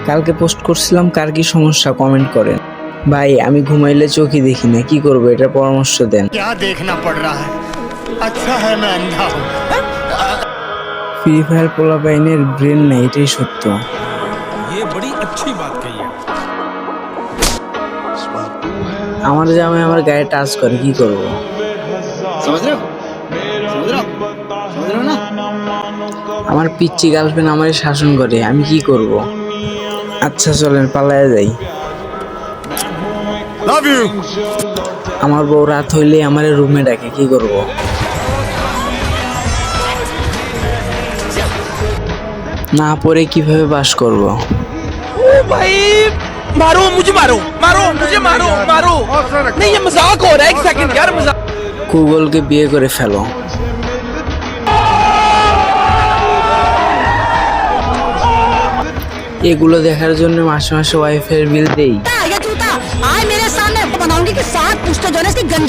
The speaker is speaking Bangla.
কালকে পোস্ট করছিলাম, কার কি সমস্যা কমেন্ট করেন। ভাই আমি ঘুমাইলে চোখই দেখি না, কি করবো এটা পরামর্শ দেন। क्या देखना पड़ रहा है? अच्छा है मैं अंधा हूँ। ফ্রি ফায়ার পোলাপাইনের ব্রেন নেই, এটাই সত্য। ये बड़ी अच्छी बात कही है। আমার জামাই আমার গায়ে টাচ করে, কি করব? समझ रहे हो? समझ रहे हो? समझ रहे हो ना? আমার পিচ্চি গার্লফ্রেন্ড আমারে শাসন করে, আমি কি করব? আচ্ছা চলেন পালায়া যাই। Love you. আমার বউ রাত হইলে আমারে রুমে ডাকে, কি করব? না পরে কিভাবে বাস করব? भाई मारो मुझे, मारो मारो मुझे, मारो मारो। नहीं ये मजाक हो रहा है, एक सेकंड यार मजाक। গুগলকে বিয়ে করে ফেলো। এগুলো দেখার জন্য মাসে মাসে ওয়াইফাই বিল দেই। ये जूता आज मेरे सामने बनाऊंगी कि 7 पुश्ते जो है इसकी